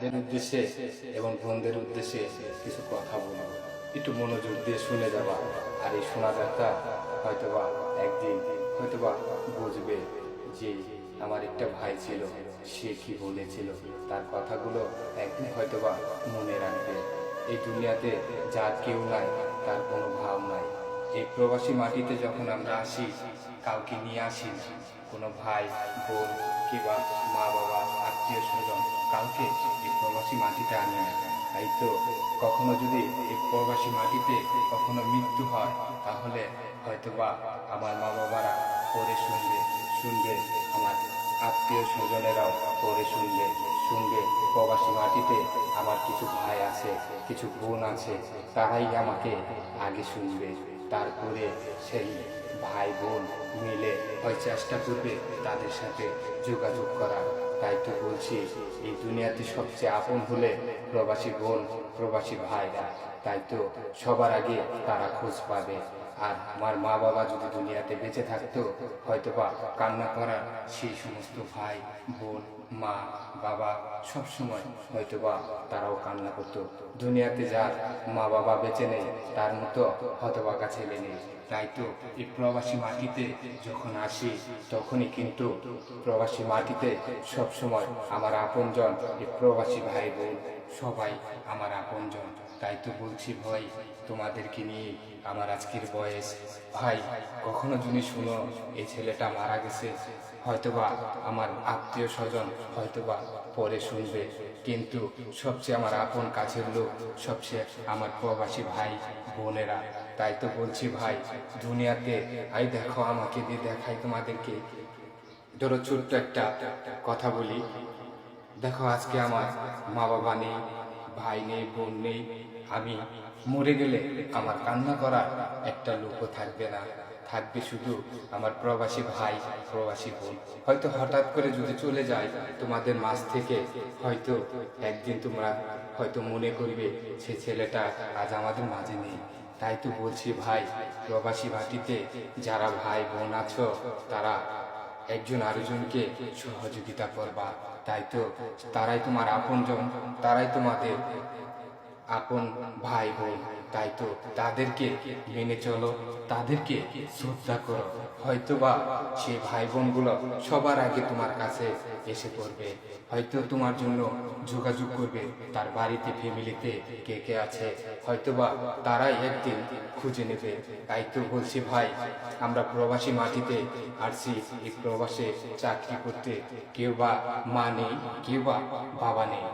ভাইদের উদ্দেশ্যে এবং বোনদের উদ্দেশ্যে কিছু কথা বলবো, একটু মনোযোগ দিয়ে শুনে যাবা। আর এই শোনা যাত্রা হয়তোবা একদিন হয়তোবা বুঝবে যে আমার একটা ভাই ছিল, সে কি বলেছিল, তার কথাগুলো একদিন হয়তোবা মনে রাখবে। এই দুনিয়াতে যার কেউ নাই, তার কোনো ভাব নাই। এই প্রবাসী মাটিতে যখন আমরা আসি, কাউকে নিয়ে আসি না, কোনো ভাই বোন কিংবা মা বাবা আত্মীয় স্বজন কাউকে এই প্রবাসী মাটিতে আনি না। তাই তো কখনো যদি এই প্রবাসী মাটিতে কখনো মৃত্যু হয়, তাহলে হয়তোবা আমার মা বাবারা পরে শুনবে, আমার আত্মীয় স্বজনেরাও পরে শুনবে প্রবাসী মাটিতে আমার কিছু ভাই আছে, কিছু বোন আছে, তারাই আমাকে আগে শুনবে। তারপরে সেই ভাই বোন মিলে হয় চেষ্টা করবে তাদের সাথে যোগাযোগ করার। তাই তো বলছি, এই দুনিয়াতে সবচেয়ে আপন হলে প্রবাসী বোন, প্রবাসী ভাইরা। তাই তো সবার আগে তারা খোঁজ পাবে। আর আমার মা বাবা যদি দুনিয়াতে বেঁচে থাকতো, হয়তোবা কান্না করার সেই সমস্ত ভাই বোন মা বাবা সব সময় হয়তোবা তারাও কান্না করতো। দুনিয়াতে যার মা বাবা বেঁচে নেই, তার মতো হতভাগা ছেলে নেই। তাই তো এই প্রবাসী মাটিতে যখন আসি, তখনই কিন্তু প্রবাসী মাটিতে সব সময় আমার আপনজন, এই প্রবাসী ভাই বোন সবাই আমার আপনজন। তাই তো বলছি ভাই, তোমাদেরকে নিয়ে আমার আজকের বয়স। ভাই, কখনো যদি শুনো এই ছেলেটা মারা গেছে, হয়তোবা আমার আত্মীয় স্বজন হয়তোবা পরে শুনবে, কিন্তু সবচেয়ে আমার আপন কাছের লোক, সবচেয়ে আমার প্রবাসী ভাই বোনেরা। তাই তো বলছি ভাই, দুনিয়াতে আই দেখো আমাকে দিয়ে দেখাই তোমাদেরকে। ধরো ছোট্ট একটা কথা বলি, দেখো আজকে আমার মা বাবা নেই, ভাই নেই, বোন নেই। আমি মরে গেলে আমার কান্না করার একটা লোকও থাকবে না, থাকবে শুধু আমার প্রবাসী ভাই প্রবাসী বোন। হয়তো হঠাৎ করে যদি চলে যায় তোমাদের মাঝ থেকে, হয়তো একদিন তোমরা হয়তো মনে করবে সে ছেলেটা আজ আমাদের মাঝে নেই। তাই তো বলছি ভাই, প্রবাসী মাটিতে যারা ভাই বোন আছো, তারা একজন আরেকজনকে সহযোগিতা করবা। তাই তো তারাই তোমার আপনজন, তারাই তোমাদের আপন ভাই বোন। তাই তো তাদেরকে মেনে চলো, তাদেরকে শ্রদ্ধা করো। হয়তোবা সেই ভাই বোনগুলো সবার আগে তোমার কাছে এসে পড়বে, হয়তো তোমার জন্য যোগাযোগ করবে তার বাড়িতে, ফ্যামিলিতে কে কে আছে, হয়তোবা তারাই একদিন খুঁজে নেবে। তাই তো বলছি ভাই, আমরা প্রবাসী মাটিতে আসছি এই প্রবাসে চাকরি করতে। কেউ বা মা নেই, কেউ বা বাবা নেই।